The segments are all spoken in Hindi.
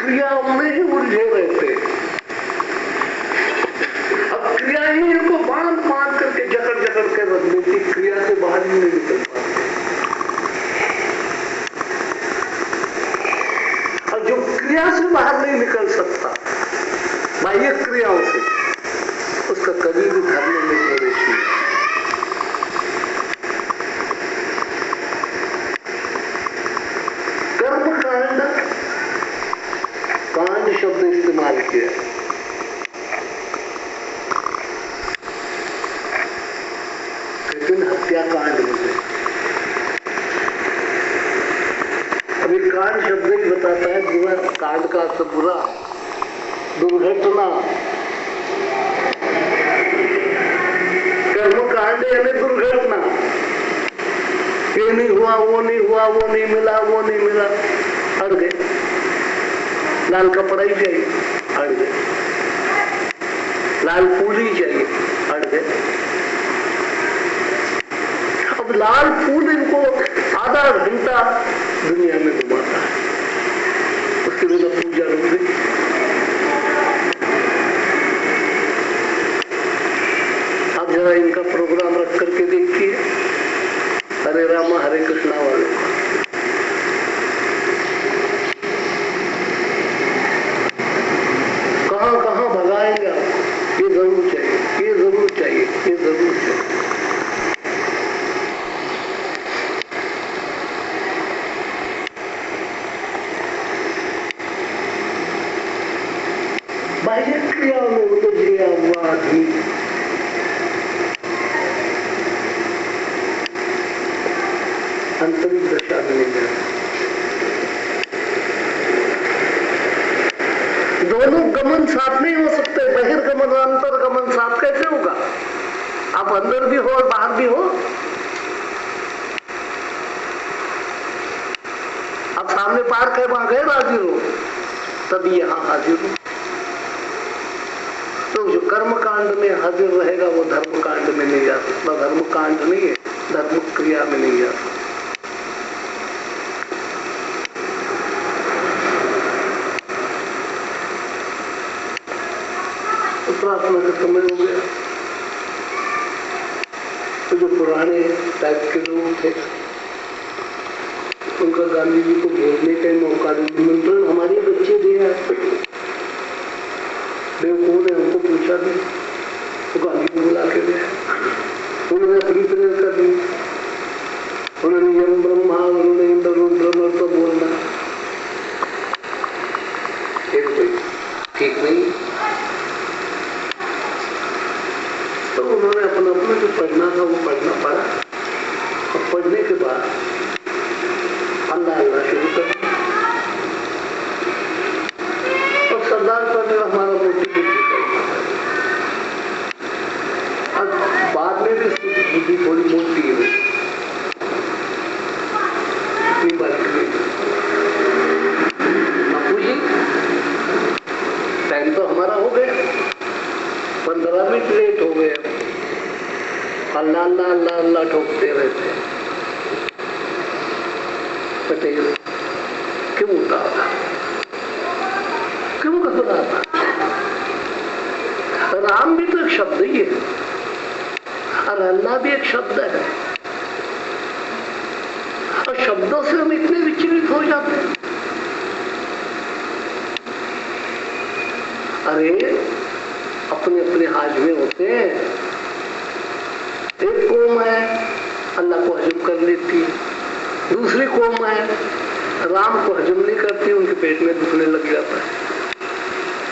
क्रियाओं में ही उलझे रहते। अब क्रिया ही इनको बांध बांध करके जकड़ जकड़ के रख देती, क्रिया से बाहर ही नहीं निकल पाते। और जो क्रिया से बाहर नहीं निकल सकता बाह्य क्रियाओं से, उसका कभी भी धर्म में प्रवेश नहीं। कर्म कांड, कांड शब्द इस्तेमाल किया। लेकिन हत्याकांड मुझे अभी कांड शब्द ही बताता है बुरा। कांड का अर्थ बुरा, दुर्घटना। कर्म कांड यानी दुर्घटना। ये नहीं हुआ, वो नहीं हुआ, वो नहीं मिला, वो नहीं मिला, अड़ गए। लाल कपड़ा ही चाहिए, अड़ गए। लाल फूल ही चाहिए, अड़ गए। अब लाल फूल इनको आधा घंटा दुनिया में घुमाता है, उसके बिना पूजा रुक गई। अब जरा इनका प्रोग्राम रख करके देखिए, हरे रामा हरे कृष्णा वाले। कहां कहां भगाएंगे आप? ये जरूर चाहिए, ये जरूर चाहिए, ये जरूर चाहिए। बाह्य क्रिया में उलझा हुआ आदमी आंतरिक दशा में नहीं जाता। दोनों गमन साथ नहीं हो सकते। बहिर्गमन और अंतर्गमन साथ कैसे होगा? आप अंदर भी हो और बाहर भी हो। आप सामने पार्क है, वहां गए हाजिर हो, तभी यहां हाजिर हो। तो जो कर्म कांड में हाजिर रहेगा वो धर्म कांड में नहीं जा सकता। धर्म कांड नहीं है, धर्म क्रिया में नहीं जा सकता। प्रार्थना का समय हो गया। तो जो पुराने टाइप के लोग थे, उनका गांधी जी को घेरने का मौका निमंत्रण हमारे बच्चे दिया। बेवकूफ ने हमको पूछा भी, तो गांधी को बुला के गया। उन्होंने अपनी प्रेर कर दी। उन्होंने यम ब्रह्मा, उन्होंने इंद्र रुद्र तो बोलना ठीक नहीं। तो उन्होंने अपना अपना जो पढ़ना था वो पढ़ना पड़ा। और पढ़ने के बाद अल्लाह अल्लाह शुरू कर दिया। और सरदार पटेल हमारा मोटी बुद्धि करना है। अब बाद में भी बुद्धि थोड़ी मोटी है, इतनी बात नहीं। बापू जी टाइम तो हमारा हो गया, 15 मिनट लेट हो गए। अल्लाह अल्लाह अल्लाह अल्लाह ठोकते रहते। पटेल क्यों उतारा, क्यों घबराता? राम भी तो एक शब्द ही है और अल्लाह भी एक शब्द है। और शब्दों से हम इतने विचलित हो जाते हैं। अरे अपने अपने हाजमे होते हैं। एक कौम है अल्लाह को हजम कर लेती है, दूसरी कौम है राम को हजम नहीं करती, उनके पेट में दुखने लग जाता है।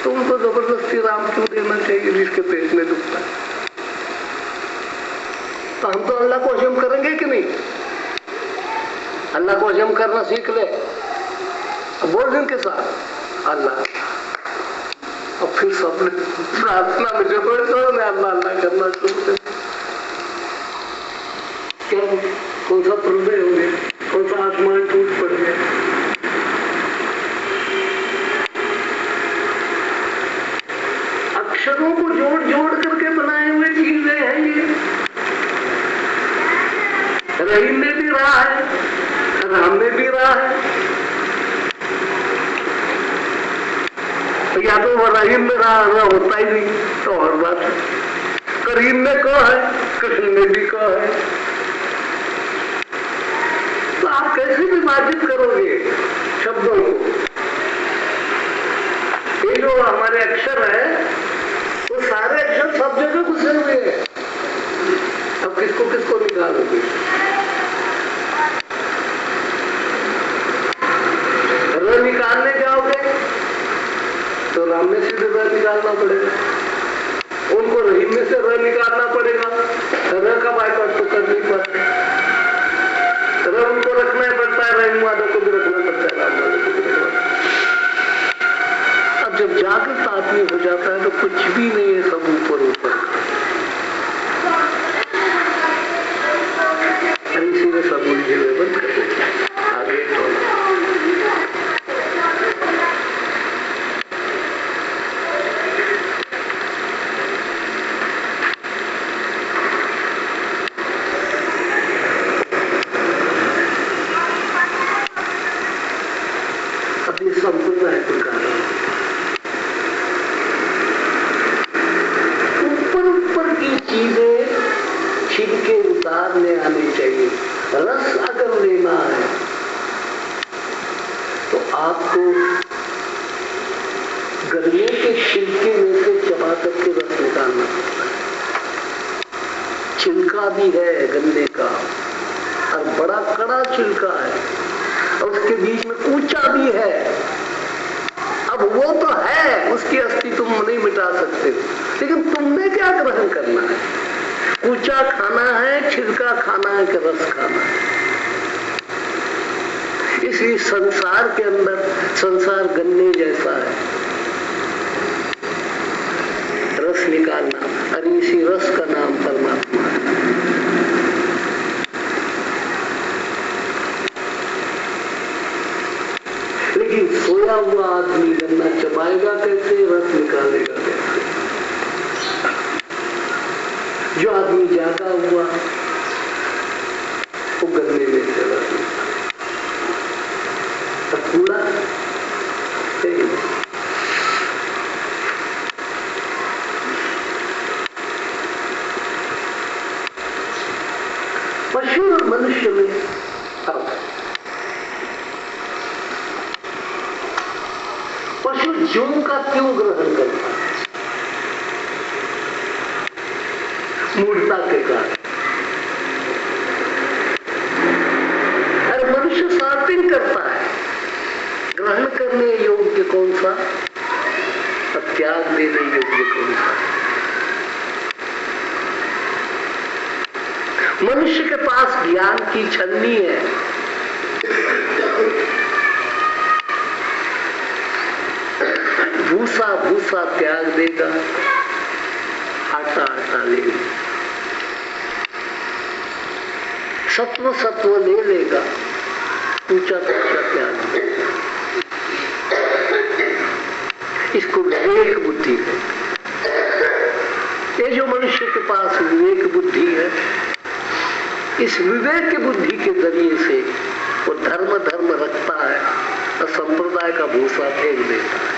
तो उनको जबरदस्ती राम क्यों देना चाहिए जिसके पेट में दुखता है? तो हम तो अल्लाह को हजम करेंगे कि नहीं? अल्लाह को हजम करना सीख ले, बोल दिन के साथ अल्लाह। और फिर सबने प्रार्थना में जबरदस्त अल्लाह अल्लाह करना शुरू कर। क्या कौन सा प्रलय हो गया, कौन सा आसमान टूट पड़ गया? अक्षरों को जोड़ जोड़ करके बनाए हुए चीजें हैं ये। रहीम ने भी रहा है, राम ने भी रहा है। या तो वो रहीम में रहा होता ही नहीं तो और बात है। करीम में कौन है, कृष्ण में भी कौन है, तो आप कैसे विभाजित करोगे शब्दों को? ये जो हमारे अक्षर है वो सारे अक्षर सब जगह घुसे हुए हैं। अब किसको किसको निकालोगे? र निकालने जाओगे तो राम में से र निकालना पड़ेगा, उनको रहीम में से र निकालना पड़ेगा। र का बाइकआउट तो कर नहीं पाते, र उनको रखना ही पड़ता है, रहीम वालों को भी रखना पड़ता है, राम वालों को भी रखना पड़ता है। अब जब जागृत आदमी हो जाता है तो कुछ भी नहीं है, सब ऊपर ऊपर। इसी में सब उलझे हुए बंद कर देते आगे तो अभी संप्रदाय प्रकार ऊपर की चीजें छिलके उतारने आनी चाहिए। रस अगर लेना है तो आपको गर्मियों के छिलके में से चबा करके रस निकालना पड़ता है। छिलका भी है गन्ने का और बड़ा कड़ा छिलका है और उसके बीच में कूचा भी है। अब वो तो है, उसकी अस्थि तुम नहीं मिटा सकते, लेकिन तुमने क्या ग्रहण करना है? कूचा खाना है, छिलका खाना है कि रस खाना है? इसी संसार के अंदर संसार गन्ने जैसा है, रस निकालना, अरे इसी रस का नाम परमात्मा है। लेकिन सोया हुआ आदमी गन्ना चबाएगा कैसे, रस निकालेगा कैसे? जो आदमी जागा हुआ वो गन्ने में से रस निकालेगा, कूड़ा पशु और मनुष्य में पशु ज्यों का क्यों ग्रहण करता है? मूर्ता के कारण। अरे मनुष्य सॉर्टिंग करता है, ग्रहण करने योग्य कौन सा और त्याग देने योग्य कौन सा। मनुष्य के पास ज्ञान की छन्नी है, भूसा भूसा त्याग देगा, आटा आटा लेगा, सत्व सत्व ले लेगा, ऊंचा ऊंचा त्याग देगा। इसको विवेक बुद्धि है। ये जो मनुष्य के पास विवेक बुद्धि है, इस विवेक की बुद्धि के जरिए से वो धर्म धर्म रखता है और संप्रदाय का भूसा फेंक देता है।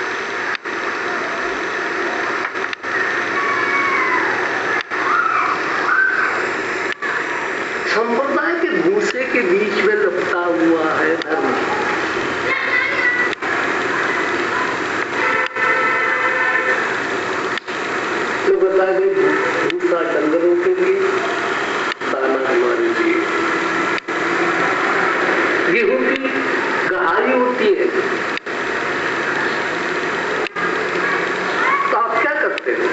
संप्रदाय के भूसे के बीच में लपटा हुआ है धर्म। तो बता दें, भूसा डंगरों के लिए, दाना हमारे लिए। गेहूं की गहारी होती है तो आप क्या करते हो?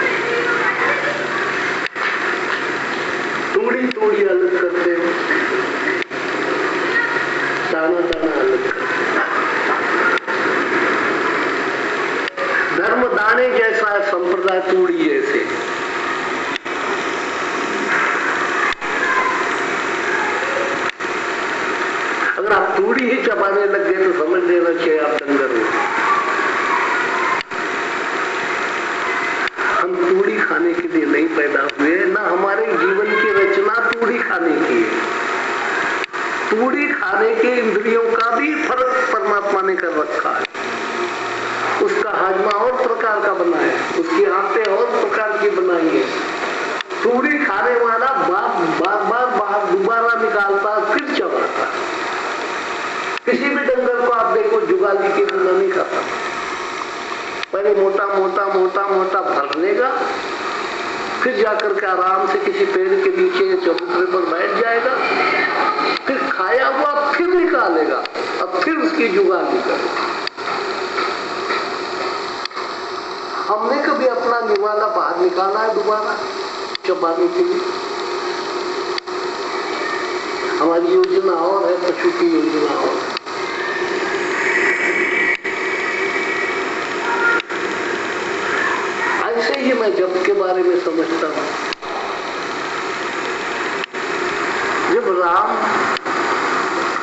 तोड़ी तोड़ी अलग करते हो, दाना दाना अलग करते हो। धर्म दाने जैसा है, संप्रदाय तोड़ी ऐसे। अगर आप तूड़ी ही चबाने लग गए तो समझ लेना चाहिए आप डंगर हो। हम तूड़ी खाने के लिए नहीं पैदा हुए, ना हमारे जीवन की रचना तूड़ी खाने की है। तूड़ी खाने के इंद्रियों का भी फर्क परमात्मा ने कर रखा है। उसका हाजमा और प्रकार प्रकार का बना है, उसकी आंतें और प्रकार की बनाई है। पूरी खाने वाला बार बार दोबारा निकालता फिर चबाता। किसी भी डंगर को आप देखो जुगाली के बिना नहीं खाता। पहले मोटा मोटा मोटा मोटा भर लेगा, फिर जाकर के आराम से किसी पेड़ के नीचे चबूतरे पर बैठ जाएगा, फिर खाया हुआ फिर निकालेगा और फिर उसकी जुगाली करेगा। हमने कभी अपना निवाला बाहर निकाला है दोबारा चबाने के लिए? हमारी योजना और है, पशु की योजना और है। ऐसे ही मैं जप के बारे में समझता हूं। जब राम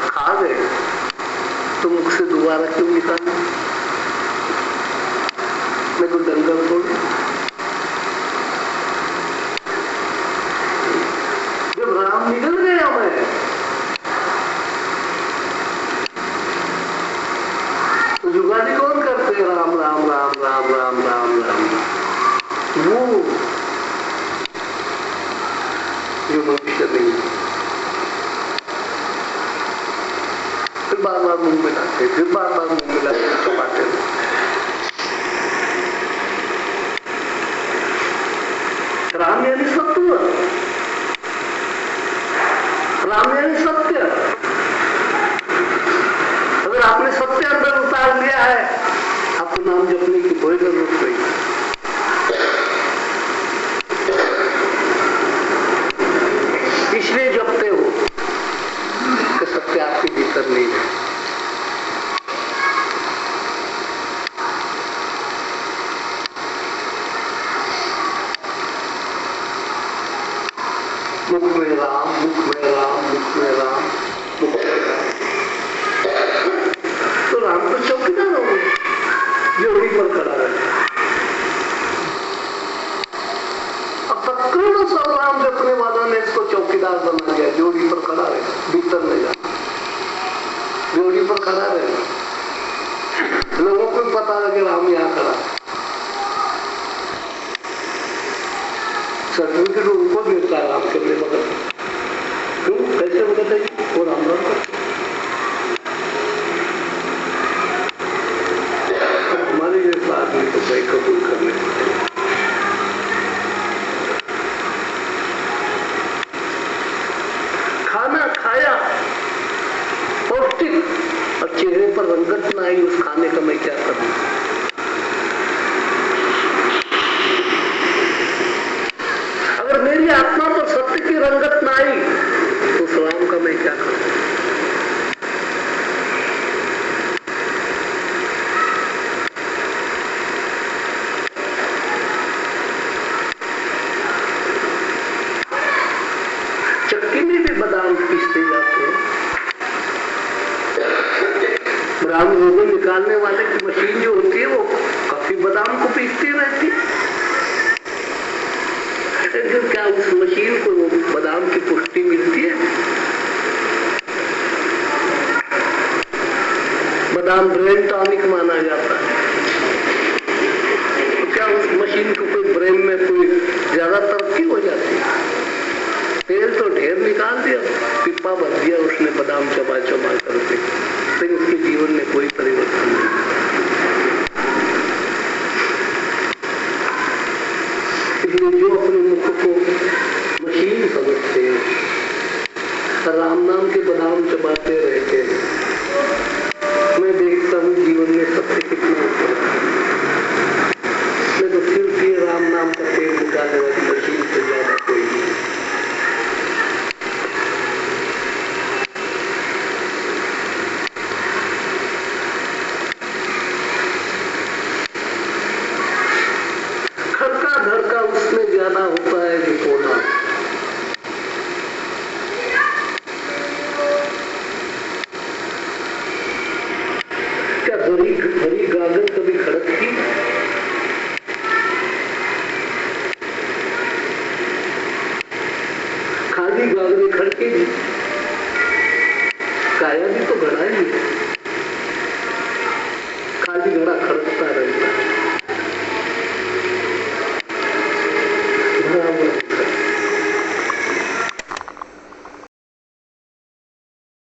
खा गए तो मुख से दोबारा क्यों निकाला? मैं कोई डंगर थोड़ी। जब राम निकल गया मैं, तो जुगाली कौन करते हैं? राम राम राम राम राम राम राम। वो जो भविष्य नहीं, फिर बार बार मुंह मिलाते, फिर बार बार मुंह मिलाते, चबाते। राम यानी सत्य, राम यानी सत्य। अगर आपने सत्य अंदर उतार लिया है, आपको नाम जपने की कोई जरूरत नहीं। इसलिए जपते हो कि सत्य आपके भीतर नहीं है। मुख में राम, मुख में राम, मुख में राम, मुख में राम। तो राम तो चौकीदार हो गए, जोड़ी पर खड़ा है। अब तत्काल सब राम जपने वालों ने इसको चौकीदार बना दिया, जोड़ी पर खड़ा है, भीतर ले जाना, जोड़ी पर खड़ा रहेगा। लोगों को पता लगे राम यहाँ खड़ा है। सर्टिफिकेट उनको मिलता है राम के लिए, मगर क्यों, कैसे बताते हैं? वो राम राम करते। हमारे जैसा आदमी तो भाई कबूल करने पड़ते। खाना खाया पौष्टिक और चेहरे पर रंगत ना आई, उस खाने का मैं क्या करूं? मेरी आत्मा पर सत्य की रंगत ना आई तो उस राम का मैं क्या करूं? चक्की में भी बादाम पीसते जाते हैं। बादाम रोगन निकालने वाले की मशीन जो होती है वो काफी बादाम को पीसती रहती है। क्या उस मशीन को बादाम की पुष्टि मिलती है? बादाम ब्रेन टॉनिक माना जाता है, तो क्या उस मशीन को कोई ब्रेन में कोई ज्यादा तरक्की हो जाती है? तेल तो ढेर निकाल दिया, पिप्पा भर दिया उसने बादाम चबा चबा करके, फिर उसके जीवन में कोई परिवर्तन नहीं। जो अपने मुख को मशीन समझते हैं, राम नाम के बादाम चबाते रहते हैं, मैं देखता हूँ जीवन में सत्य कितना होता है। मैं तो सिर्फ ये राम नाम का तेल निकालने वाली मशीन से ज्यादा कोई नहीं। धड़का उसमें ज्यादा होता है जो कोना। क्या भरी गागन कभी